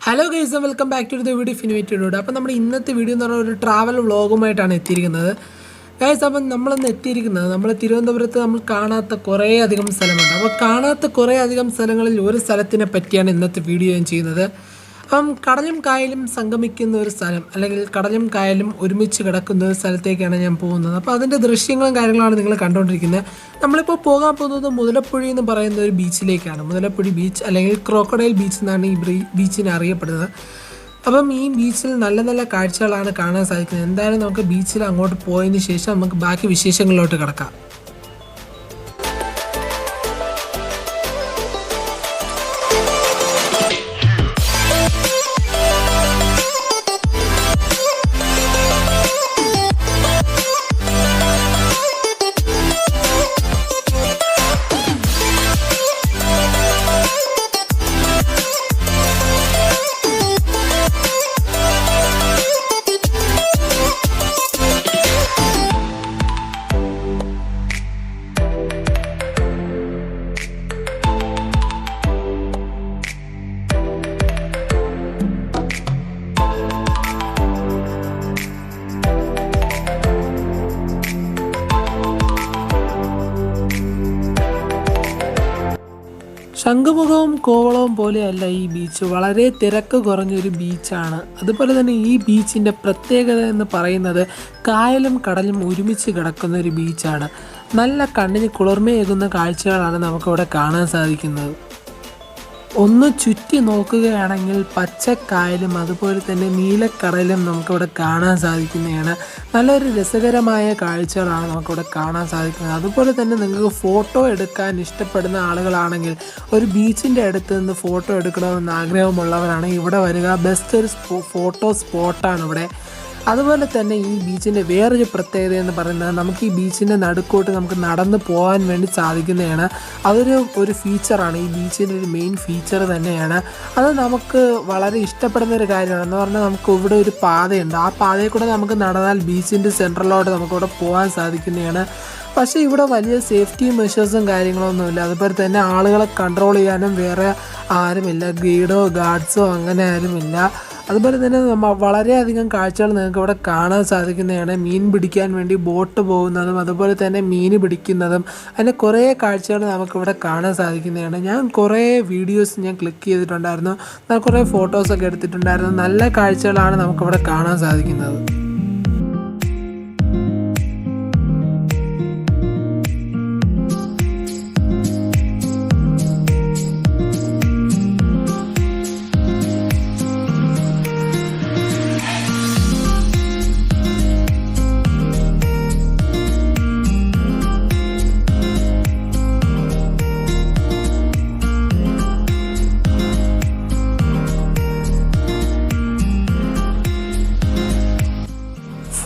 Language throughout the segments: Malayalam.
Hello guys, welcome back to the video ഫിനിവേറ്റഡ്. അപ്പോൾ നമ്മുടെ ഇന്നത്തെ വീഡിയോ എന്ന് പറഞ്ഞാൽ ഒരു ട്രാവൽ വ്ളോഗുമായിട്ടാണ് എത്തിയിരിക്കുന്നത് ഗൈസ്. അപ്പം നമ്മളിന്ന് എത്തിയിരിക്കുന്നത് നമ്മൾ തിരുവനന്തപുരത്ത് നമ്മൾ കാണാത്ത കുറേ അധികം സ്ഥലമുണ്ട്. അപ്പോൾ കാണാത്ത കുറേ അധികം സ്ഥലങ്ങളിൽ ഒരു സ്ഥലത്തിനെ പറ്റിയാണ് ഇന്നത്തെ വീഡിയോ ഞാൻ ചെയ്യുന്നത്. അപ്പം കടലും കായലും സംഗമിക്കുന്ന ഒരു സ്ഥലം, അല്ലെങ്കിൽ കടലും കായലും ഒരുമിച്ച് കിടക്കുന്ന ഒരു സ്ഥലത്തേക്കാണ് ഞാൻ പോകുന്നത്. അപ്പോൾ അതിൻ്റെ ദൃശ്യങ്ങളും കാര്യങ്ങളാണ് നിങ്ങൾ കണ്ടുകൊണ്ടിരിക്കുന്നത്. നമ്മളിപ്പോൾ പോകാൻ പോകുന്നത് മുതലപ്പുഴി എന്ന് പറയുന്ന ഒരു ബീച്ചിലേക്കാണ്. മുതലപ്പുഴി ബീച്ച് അല്ലെങ്കിൽ ക്രോക്കഡൈൽ ബീച്ച് എന്നാണ് ഈ ബീച്ചിനെ അറിയപ്പെടുന്നത്. അപ്പം ഈ ബീച്ചിൽ നല്ല നല്ല കാഴ്ചകളാണ് കാണാൻ സാധിക്കുന്നത്. എന്തായാലും നമുക്ക് ബീച്ചിൽ അങ്ങോട്ട് പോയതിന് ശേഷം നമുക്ക് ബാക്കി വിശേഷങ്ങളിലോട്ട് കിടക്കാം. ശംഖുമുഖവും കോവളവും പോലെയല്ല ഈ ബീച്ച്, വളരെ തിരക്ക് കുറഞ്ഞൊരു ബീച്ചാണ്. അതുപോലെ തന്നെ ഈ ബീച്ചിൻ്റെ പ്രത്യേകത എന്ന് പറയുന്നത് കായലും കടലും ഒരുമിച്ച് കിടക്കുന്ന ഒരു ബീച്ചാണ്. നല്ല കണ്ണിന് കുളിർമയേകുന്ന കാഴ്ചകളാണ് നമുക്കിവിടെ കാണാൻ സാധിക്കുന്നത്. ഒന്ന് ചുറ്റി നോക്കുകയാണെങ്കിൽ പച്ചക്കായലും അതുപോലെ തന്നെ നീലക്കടലും നമുക്കിവിടെ കാണാൻ സാധിക്കുന്നതാണ്. നല്ലൊരു രസകരമായ കാഴ്ചകളാണ് നമുക്കിവിടെ കാണാൻ സാധിക്കുന്നത്. അതുപോലെ തന്നെ നിങ്ങൾക്ക് ഫോട്ടോ എടുക്കാൻ ഇഷ്ടപ്പെടുന്ന ആളുകളാണെങ്കിൽ, ഒരു ബീച്ചിൻ്റെ അടുത്ത് നിന്ന് ഫോട്ടോ എടുക്കണമെന്ന് ആഗ്രഹമുള്ളവരാണ് ഇവിടെ വരിക. ബെസ്റ്റ് ഒരു ഫോട്ടോ സ്പോട്ടാണ് ഇവിടെ. അതുപോലെ തന്നെ ഈ ബീച്ചിൻ്റെ വേറൊരു പ്രത്യേകത എന്ന് പറയുന്നത്, നമുക്ക് ഈ ബീച്ചിൻ്റെ നടുക്കോട്ട് നമുക്ക് നടന്ന് പോകാൻ വേണ്ടി സാധിക്കുന്നതാണ്. അതൊരു ഫീച്ചറാണ്, ഈ ബീച്ചിൻ്റെ ഒരു മെയിൻ ഫീച്ചർ തന്നെയാണ്. അത് നമുക്ക് വളരെ ഇഷ്ടപ്പെടുന്ന ഒരു കാര്യമാണ്. എന്ന് പറഞ്ഞാൽ നമുക്ക് ഇവിടെ ഒരു പാതയുണ്ട്, ആ പാതയിൽ കൂടെ നമുക്ക് നടന്നാൽ ബീച്ചിൻ്റെ സെൻട്രലിലോട്ട് നമുക്കിവിടെ പോകാൻ സാധിക്കുന്നതാണ്. പക്ഷേ ഇവിടെ വലിയ സേഫ്റ്റി മെഷേഴ്സും കാര്യങ്ങളൊന്നുമില്ല. അതുപോലെ തന്നെ ആളുകളെ കൺട്രോൾ ചെയ്യാനും വേറെ ആരുമില്ല, ഗൈഡോ ഗാർഡ്സോ അങ്ങനെ ആരുമില്ല. അതുപോലെ തന്നെ വളരെയധികം കാഴ്ചകൾ നിങ്ങൾക്ക് ഇവിടെ കാണാൻ സാധിക്കുന്നതാണ്. മീൻ പിടിക്കാൻ വേണ്ടി ബോട്ട് പോകുന്നതും അതുപോലെ തന്നെ മീൻ പിടിക്കുന്നതും അങ്ങനെ കുറേ കാഴ്ചകൾ നമുക്കിവിടെ കാണാൻ സാധിക്കുന്നതാണ്. ഞാൻ കുറേ വീഡിയോസ് ഞാൻ ക്ലിക്ക് ചെയ്തിട്ടുണ്ടായിരുന്നു, ഞാൻ കുറേ ഫോട്ടോസൊക്കെ എടുത്തിട്ടുണ്ടായിരുന്നു. നല്ല കാഴ്ചകളാണ് നമുക്കിവിടെ കാണാൻ സാധിക്കുന്നത്.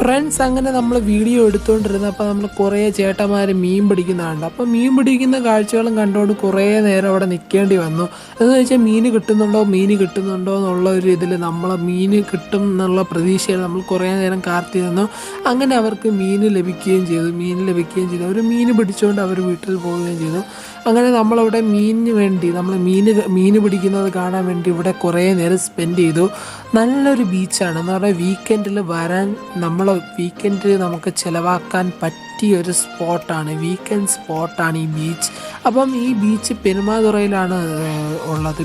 ഫ്രണ്ട്സ്, അങ്ങനെ നമ്മൾ വീഡിയോ എടുത്തുകൊണ്ടിരുന്നപ്പോൾ നമ്മൾ കുറേ ചേട്ടന്മാർ മീൻ പിടിക്കുന്നതുണ്ട്. അപ്പോൾ മീൻ പിടിക്കുന്ന കാഴ്ചകളും കണ്ടുകൊണ്ട് കുറേ നേരം അവിടെ നിൽക്കേണ്ടി വന്നു. എന്ന് വെച്ചാൽ മീൻ കിട്ടുന്നുണ്ടോ എന്നുള്ള ഒരു ഇതിൽ നമ്മൾ മീൻ കിട്ടും എന്നുള്ള പ്രതീക്ഷയിൽ നമ്മൾ കുറേ നേരം കാത്തിരുന്നു. അങ്ങനെ അവർക്ക് മീൻ ലഭിക്കുകയും ചെയ്തു. ഒരു മീൻ പിടിച്ചുകൊണ്ട് അവർ വീട്ടിൽ പോവുകയും ചെയ്തു. അങ്ങനെ നമ്മളവിടെ മീനിന് വേണ്ടി മീൻ പിടിക്കുന്നത് കാണാൻ വേണ്ടി ഇവിടെ കുറേ നേരം സ്പെൻഡ് ചെയ്തു. നല്ലൊരു ബീച്ചാണ്. എന്ന് പറഞ്ഞാൽ വീക്കെൻഡിൽ വരാൻ വീക്കെൻഡിൽ നമുക്ക് ചിലവാക്കാൻ പറ്റിയൊരു സ്പോട്ടാണ്, വീക്കെൻഡ് സ്പോട്ടാണ് ഈ ബീച്ച്. അപ്പം ഈ ബീച്ച് പെരുമാതുറയിലാണ് ഉള്ളത്.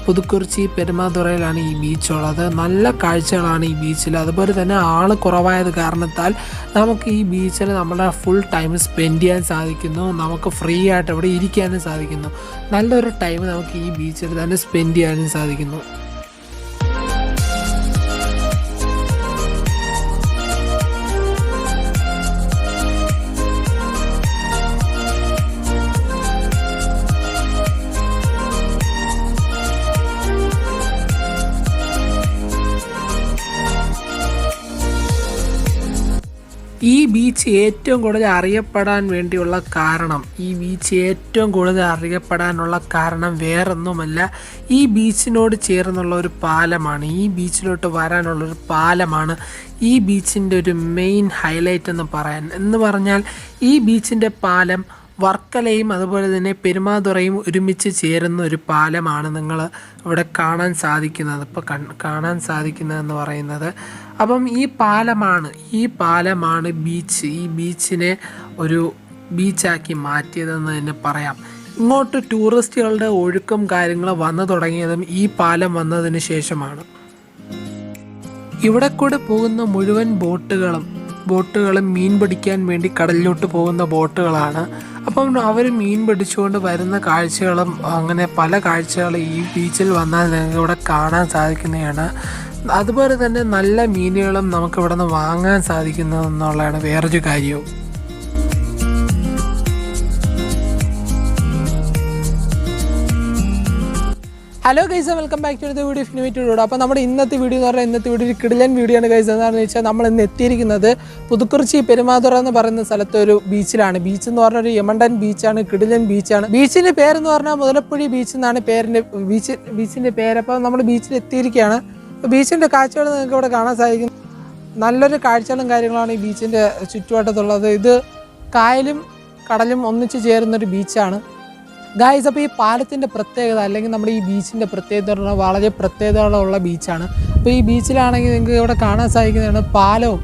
പുതുക്കുറിച്ചി പെരുമാതുറയിലാണ് ഈ ബീച്ച് ഉള്ളത്. നല്ല കാഴ്ചകളാണ് ഈ ബീച്ചിൽ. അതുപോലെ തന്നെ ആൾ കുറവായത് കാരണത്താൽ നമുക്ക് ഈ ബീച്ചിൽ നമ്മുടെ ഫുൾ ടൈം സ്പെൻഡ് ചെയ്യാൻ സാധിക്കുന്നു. നമുക്ക് ഫ്രീ ആയിട്ട് ഇവിടെ ഇരിക്കാനും സാധിക്കുന്നു. നല്ലൊരു ടൈം നമുക്ക് ഈ ബീച്ചിൽ തന്നെ സ്പെൻഡ് ചെയ്യാനും സാധിക്കുന്നു. ഈ ബീച്ച് ഏറ്റവും കൂടുതൽ അറിയപ്പെടാനുള്ള കാരണം വേറൊന്നുമല്ല, ഈ ബീച്ചിനോട് ചേർന്നുള്ള ഒരു പാലമാണ്. ഈ ബീച്ചിലോട്ട് വരാനുള്ളൊരു പാലമാണ് ഈ ബീച്ചിൻ്റെ ഒരു മെയിൻ ഹൈലൈറ്റ് എന്ന് പറഞ്ഞാൽ ഈ ബീച്ചിൻ്റെ പാലം വർക്കലയും അതുപോലെ തന്നെ പെരുമാതുറയും ഒരുമിച്ച് ചേരുന്ന ഒരു പാലമാണ് നിങ്ങൾ ഇവിടെ കാണാൻ സാധിക്കുന്നത്. ഇപ്പോൾ കാണാൻ സാധിക്കുന്നതെന്ന് പറയുന്നത്, അപ്പം ഈ പാലമാണ് ബീച്ച്, ഈ ബീച്ചിനെ ഒരു ബീച്ചാക്കി മാറ്റിയതെന്ന് തന്നെ പറയാം. ഇങ്ങോട്ട് ടൂറിസ്റ്റുകളുടെ ഒഴുക്കും കാര്യങ്ങളും വന്നു തുടങ്ങിയതും ഈ പാലം വന്നതിന് ശേഷമാണ്. ഇവിടെ കൂടെ പോകുന്ന മുഴുവൻ ബോട്ടുകളും മീൻ പിടിക്കാൻ വേണ്ടി കടലിലോട്ട് പോകുന്ന ബോട്ടുകളാണ്. അപ്പം അവർ മീൻ പിടിച്ചുകൊണ്ട് വരുന്ന കാഴ്ചകളും അങ്ങനെ പല കാഴ്ചകളും ഈ ബീച്ചിൽ വന്നാൽ നിങ്ങൾക്ക് ഇവിടെ കാണാൻ സാധിക്കുന്നതാണ്. അതുപോലെ തന്നെ നല്ല മീനുകളും നമുക്ക് ഇവിടെ നിന്ന് വാങ്ങാൻ സാധിക്കുന്നതെന്നുള്ളതാണ് വേറൊരു കാര്യവും. Hello guys, welcome back to the video Infinity. അപ്പോൾ നമ്മുടെ ഇന്നത്തെ വീഡിയോ എന്ന് പറഞ്ഞാൽ ഒരു കിടിലൻ വീഡിയോ ആണ് ഗൈസ്. എന്താണെന്ന് വെച്ചാൽ നമ്മൾ ഇന്ന് എത്തിയിരിക്കുന്നത് പുതുക്കുറിച്ചി പെരുമാതുറ എന്ന് പറയുന്ന സ്ഥലത്തെ ഒരു ബീച്ചിലാണ്. ബീച്ച് എന്ന് പറഞ്ഞ ഒരു യമണ്ടൻ ബീച്ചാണ്, കിടിലൻ ബീച്ചാണ്. ബീച്ചിൻ്റെ പേരെന്ന് പറഞ്ഞാൽ മുതലപ്പുഴി ബീച്ച് എന്നാണ് ബീച്ചിൻ്റെ പേര്. അപ്പോൾ നമ്മൾ ബീച്ചിൽ എത്തിയിരിക്കുകയാണ്. ബീച്ചിൻ്റെ കാഴ്ചകൾ നിങ്ങൾക്ക് ഇവിടെ കാണാൻ സാധിക്കും. നല്ലൊരു കാഴ്ചകളും കാര്യങ്ങളാണ് ഈ ബീച്ചിൻ്റെ ചുറ്റുവട്ടത്തുള്ളത്. ഇത് കായലും കടലും ഒന്നിച്ച് ചേരുന്നൊരു ബീച്ചാണ് ഗായ്സ്. അപ്പോൾ ഈ പാലത്തിൻ്റെ പ്രത്യേകത അല്ലെങ്കിൽ നമ്മുടെ ഈ ബീച്ചിൻ്റെ പ്രത്യേകത പറഞ്ഞാൽ വളരെ പ്രത്യേകതകളുള്ള ബീച്ചാണ്. അപ്പോൾ ഈ ബീച്ചിലാണെങ്കിൽ നിങ്ങൾക്ക് ഇവിടെ കാണാൻ സാധിക്കുന്നതാണ് പാലവും.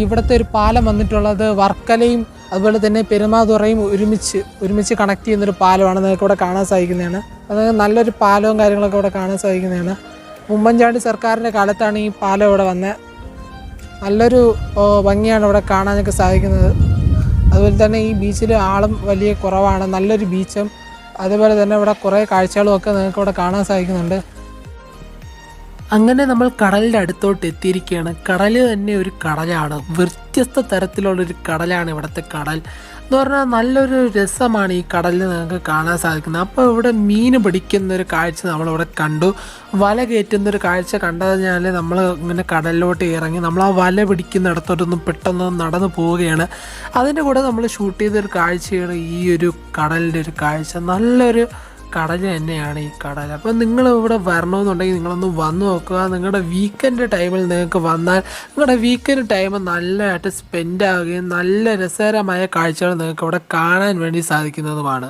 ഇവിടുത്തെ ഒരു പാലം വന്നിട്ടുള്ളത് വർക്കലയും അതുപോലെ തന്നെ പെരുമാതുറയും ഒരുമിച്ച് കണക്ട് ചെയ്യുന്നൊരു പാലമാണ്. നിങ്ങൾക്ക് ഇവിടെ കാണാൻ സാധിക്കുന്നതാണ്. അത് നല്ലൊരു പാലവും കാര്യങ്ങളൊക്കെ ഇവിടെ കാണാൻ സാധിക്കുന്നതാണ്. ഉമ്മൻചാണ്ടി സർക്കാരിൻ്റെ കാലത്താണ് ഈ പാലം ഇവിടെ വന്നത്. നല്ലൊരു ഭംഗിയാണ് ഇവിടെ കാണാനൊക്കെ സാധിക്കുന്നത്. അതുപോലെ തന്നെ ഈ ബീച്ചിൽ ആളും വലിയ കുറവാണ്. നല്ലൊരു ബീച്ചും അതുപോലെ തന്നെ ഇവിടെ കുറേ കാഴ്ചകളും ഒക്കെ നിങ്ങൾക്ക് ഇവിടെ കാണാൻ സാധിക്കുന്നുണ്ട്. അങ്ങനെ നമ്മൾ കടലിൻ്റെ അടുത്തോട്ട് എത്തിയിരിക്കുകയാണ്. കടൽ തന്നെ ഒരു കടലാണ്, വ്യത്യസ്ത തരത്തിലുള്ളൊരു കടലാണ് ഇവിടുത്തെ കടൽ എന്ന് പറഞ്ഞാൽ. നല്ലൊരു രസമാണ് ഈ കടലിൽ നിങ്ങൾക്ക് കാണാൻ സാധിക്കുന്നത്. അപ്പോൾ ഇവിടെ മീൻ പിടിക്കുന്നൊരു കാഴ്ച നമ്മളിവിടെ കണ്ടു. വല കയറ്റുന്നൊരു കാഴ്ച കണ്ടതിനാൽ നമ്മൾ ഇങ്ങനെ കടലിലോട്ട് ഇറങ്ങി നമ്മൾ ആ വല പിടിക്കുന്നിടത്തോട്ടൊന്നും പെട്ടെന്ന് നടന്നു പോവുകയാണ്. അതിൻ്റെ കൂടെ നമ്മൾ ഷൂട്ട് ചെയ്തൊരു കാഴ്ചയാണ് ഈ ഒരു കടലിൻ്റെ ഒരു കാഴ്ച. നല്ലൊരു കടൽ തന്നെയാണ് ഈ കടൽ. അപ്പോൾ നിങ്ങൾ ഇവിടെ വരണമെന്നുണ്ടെങ്കിൽ നിങ്ങളൊന്ന് വന്നു നോക്കുക. നിങ്ങളുടെ വീക്കെൻഡ് ടൈമിൽ നിങ്ങൾക്ക് വന്നാൽ നിങ്ങളുടെ വീക്കെൻഡ് ടൈം നല്ലതായിട്ട് സ്പെൻഡ് ആവുകയും നല്ല രസകരമായ കാഴ്ചകൾ നിങ്ങൾക്ക് ഇവിടെ കാണാൻ വേണ്ടി സാധിക്കുന്നതുമാണ്.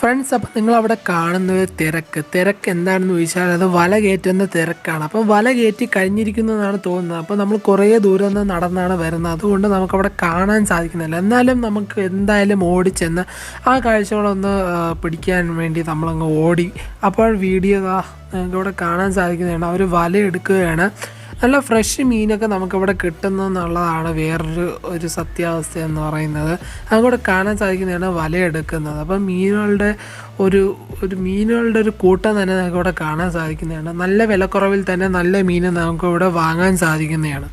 ഫ്രണ്ട്സ്, അപ്പോൾ നിങ്ങളവിടെ കാണുന്നത് തിരക്ക് എന്താണെന്ന് ചോദിച്ചാൽ അത് വല കയറ്റുന്ന തിരക്കാണ്. അപ്പോൾ വല കയറ്റി കഴിഞ്ഞിരിക്കുന്നതെന്നാണ് തോന്നുന്നത്. അപ്പോൾ നമ്മൾ കുറേ ദൂരം നിന്ന് നടന്നാണ് വരുന്നത്, അതുകൊണ്ട് നമുക്കവിടെ കാണാൻ സാധിക്കുന്നില്ല. എന്നാലും നമുക്ക് എന്തായാലും ഓടിച്ചെന്ന് ആ കാഴ്ചകളൊന്ന് പിടിക്കാൻ വേണ്ടി നമ്മളങ്ങ് ഓടി. അപ്പോൾ വീഡിയോ നിങ്ങൾക്ക് ഇവിടെ കാണാൻ സാധിക്കുന്നതാണ്. അവർ വല എടുക്കുകയാണ്. നല്ല ഫ്രഷ് മീനൊക്കെ നമുക്കിവിടെ കിട്ടുന്നതെന്നുള്ളതാണ് വേറൊരു സത്യാവസ്ഥ എന്ന് പറയുന്നത്. അതുകൂടെ കാണാൻ സാധിക്കുന്നതാണ് വലയെടുക്കുന്നത്. അപ്പം മീനുകളുടെ ഒരു കൂട്ടം തന്നെ നമുക്കിവിടെ കാണാൻ സാധിക്കുന്നതാണ്. നല്ല വിലക്കുറവിൽ തന്നെ നല്ല മീൻ നമുക്കിവിടെ വാങ്ങാൻ സാധിക്കുന്നതാണ്.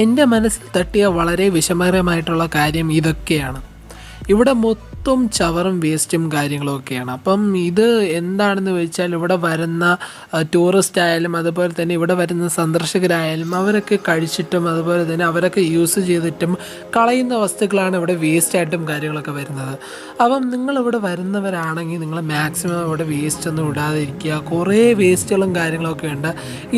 എൻ്റെ മനസ്സിൽ തട്ടിയ വളരെ വിഷമകരമായിട്ടുള്ള കാര്യം ഇതൊക്കെയാണ്. ഇവിടെ മൊത്തം ചവറും വേസ്റ്റും കാര്യങ്ങളും ഒക്കെയാണ്. അപ്പം ഇത് എന്താണെന്ന് വെച്ചാൽ ഇവിടെ വരുന്ന ടൂറിസ്റ്റ് ആയാലും അതുപോലെ തന്നെ ഇവിടെ വരുന്ന സന്ദർശകരായാലും അവരൊക്കെ കഴിച്ചിട്ടും അതുപോലെ തന്നെ അവരൊക്കെ യൂസ് ചെയ്തിട്ടും കളയുന്ന വസ്തുക്കളാണ് ഇവിടെ വേസ്റ്റായിട്ടും കാര്യങ്ങളൊക്കെ വരുന്നത്. അപ്പം നിങ്ങളിവിടെ വരുന്നവരാണെങ്കിൽ നിങ്ങൾ മാക്സിമം ഇവിടെ വേസ്റ്റ് ഒന്നും ഇടാതിരിക്കുക. കുറേ വേസ്റ്റുകളും കാര്യങ്ങളൊക്കെ ഉണ്ട്.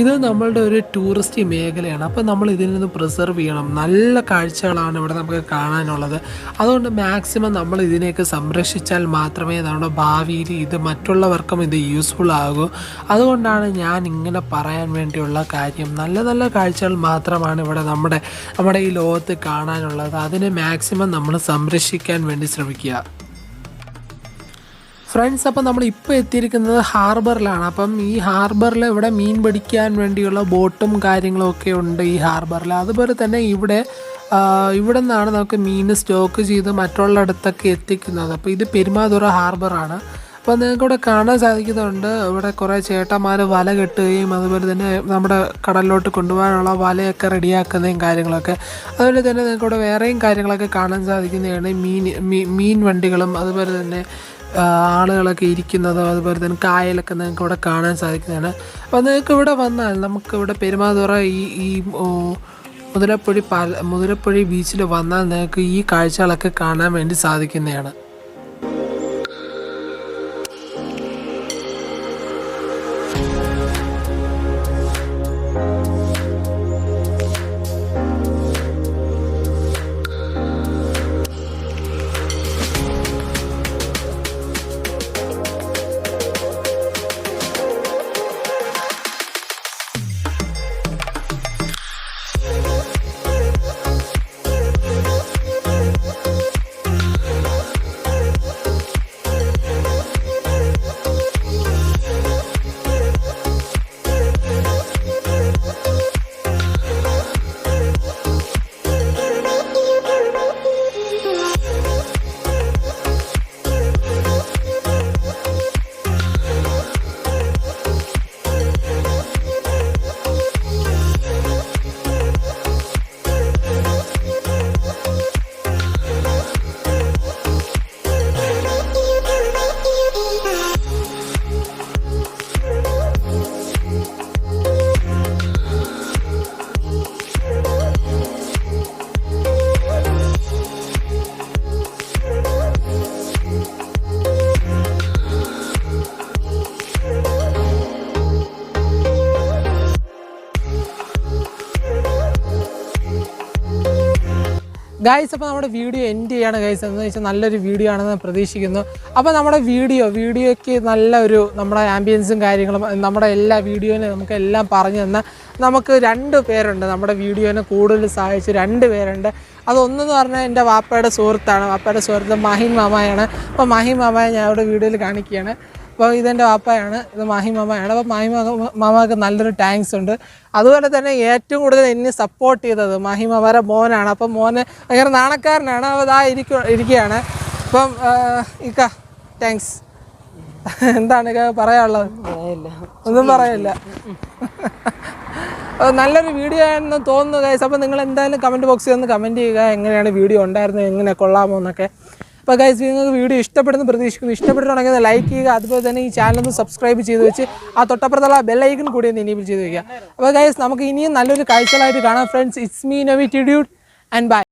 ഇത് നമ്മളുടെ ഒരു ടൂറിസ്റ്റ് മേഖലയാണ്. അപ്പോൾ നമ്മൾ ഇതിൽ നിന്ന് പ്രിസർവ് ചെയ്യണം. നല്ല കാഴ്ചകളാണ് ഇവിടെ നമുക്ക് കാണാനുള്ളത്. അതുകൊണ്ട് മാക്സിമം നമ്മൾ ഇതിനെയൊക്കെ സംരക്ഷിച്ചാൽ മാത്രമേ നമ്മുടെ ഭാവിയിൽ ഇത് മറ്റുള്ളവർക്കും ഇത് യൂസ്ഫുൾ ആകൂ. അതുകൊണ്ടാണ് ഞാൻ ഇങ്ങനെ പറയാൻ വേണ്ടിയുള്ള കാര്യം. നല്ല നല്ല കാഴ്ചകൾ മാത്രമാണ് ഇവിടെ നമ്മുടെ ഈ ലോകത്ത് കാണാനുള്ളത്. അതിനെ മാക്സിമം നമ്മൾ സംരക്ഷിക്കാൻ വേണ്ടി ശ്രമിക്കുക. ഫ്രണ്ട്സ്, അപ്പോൾ നമ്മളിപ്പോൾ എത്തിയിരിക്കുന്നത് ഹാർബറിലാണ്. അപ്പം ഈ ഹാർബറിൽ ഇവിടെ മീൻ പിടിക്കാൻ വേണ്ടിയുള്ള ബോട്ടും കാര്യങ്ങളും ഒക്കെ ഉണ്ട് ഈ ഹാർബറിൽ. അതുപോലെ തന്നെ ഇവിടെ നിന്നാണ് നമുക്ക് മീൻ സ്റ്റോക്ക് ചെയ്ത് മറ്റുള്ളിടത്തൊക്കെ എത്തിക്കുന്നത്. അപ്പോൾ ഇത് പെരുമാതുറ ഹാർബറാണ്. അപ്പോൾ നിങ്ങൾക്കിവിടെ കാണാൻ സാധിക്കുന്നുണ്ട്, ഇവിടെ കുറേ ചേട്ടന്മാർ വല കെട്ടുകയും അതുപോലെ തന്നെ നമ്മുടെ കടലിലോട്ട് കൊണ്ടുപോകാനുള്ള വലയൊക്കെ റെഡിയാക്കുന്നതും കാര്യങ്ങളൊക്കെ. അതുപോലെ തന്നെ നിങ്ങൾക്കിവിടെ വേറെയും കാര്യങ്ങളൊക്കെ കാണാൻ സാധിക്കുന്നതാണ്. മീൻ വണ്ടികളും അതുപോലെ തന്നെ ആളുകളൊക്കെ ഇരിക്കുന്നതും അതുപോലെ തന്നെ കായലൊക്കെ നിങ്ങൾക്ക് ഇവിടെ കാണാൻ സാധിക്കുന്നതാണ്. അപ്പോൾ നിങ്ങൾക്ക് ഇവിടെ വന്നാൽ നമുക്കിവിടെ പെരുമാതുറ ഈ മുതിരപ്പുഴി ബീച്ചിൽ വന്നാൽ നിങ്ങൾക്ക് ഈ കാഴ്ചകളൊക്കെ കാണാൻ വേണ്ടി സാധിക്കുന്നതാണ്. ഗൈസ്, അപ്പോൾ നമ്മുടെ വീഡിയോ എൻഡ് ചെയ്യാണ് ഗൈസ്. എന്ന് വെച്ചാൽ നല്ലൊരു വീഡിയോ ആണെന്ന് പ്രതീക്ഷിക്കുന്നു. അപ്പോൾ നമ്മുടെ വീഡിയോയ്ക്ക് നല്ലൊരു നമ്മുടെ ആംബിയൻസും കാര്യങ്ങളും നമ്മുടെ എല്ലാ വീഡിയോയിലും നമുക്കെല്ലാം പറഞ്ഞു തന്ന നമുക്ക് 2 പേരുണ്ട്. നമ്മുടെ വീഡിയോനെ കൂടുതൽ സഹായിച്ച് 2 പേരുണ്ട്. അതൊന്നെന്ന് പറഞ്ഞാൽ എൻ്റെ വാപ്പയുടെ സുഹൃത്താണ്. വാപ്പയുടെ സുഹൃത്ത് മാഹിൻ മാമയാണ്. അപ്പോൾ മാഹിൻ മാമയെ ഞാൻ ഇവിടെ വീഡിയോയിൽ കാണിക്കുകയാണ്. അപ്പോൾ ഇതെൻ്റെ വാപ്പയാണ്, ഇത് മാഹി മാമയാണ്. അപ്പോൾ മാഹി മാമക്ക് നല്ലൊരു താങ്ക്സ് ഉണ്ട്. അതുപോലെ തന്നെ ഏറ്റവും കൂടുതൽ എന്നെ സപ്പോർട്ട് ചെയ്തത് മാഹി മാമയുടെ മോനാണ്. അപ്പം മോന് ഭയങ്കര നാണക്കാരനാണ്. അപ്പോൾ ഇതാ ഇരിക്കുകയാണ്. അപ്പം ഇക്ക താങ്ക്സ്. എന്താണ് ഇക്ക പറയാനുള്ളത്? ഒന്നും പറയില്ല. നല്ലൊരു വീഡിയോ ആണെന്ന് തോന്നുന്നു ഗൈസ്. അപ്പോൾ നിങ്ങൾ എന്തായാലും കമൻറ്റ് ബോക്സിൽ ഒന്ന് കമൻറ്റ് ചെയ്യുക, എങ്ങനെയാണ് വീഡിയോ ഉണ്ടായിരുന്നത്, എങ്ങനെ കൊള്ളാമോ എന്നൊക്കെ. അപ്പോൾ ഗൈസ്, നിങ്ങൾക്ക് വീഡിയോ ഇഷ്ടപ്പെടുന്നു പ്രതീക്ഷിക്കുന്നു. ഇഷ്ടപ്പെട്ടിട്ടുണ്ടെങ്കിൽ ലൈക്ക് ചെയ്യുക. അതുപോലെ തന്നെ ഈ ചാനലൊന്ന് സബ്സ്ക്രൈബ് ചെയ്ത് വെച്ച് ആ തൊട്ടപ്പുറത്തുള്ള ബെല്ലൈക്കൺ കൂടി ഒന്ന് എനേബിൾ ചെയ്ത് വയ്ക്കുക. അപ്പോൾ ഗൈസ്, നമുക്ക് ഇനിയും നല്ലൊരു കാഴ്ചകളായിട്ട് കാണാം ഫ്രണ്ട്സ്. ഇറ്റ്സ് മീ നവി ടിഡ്യൂഡ് ആൻഡ് ബൈ.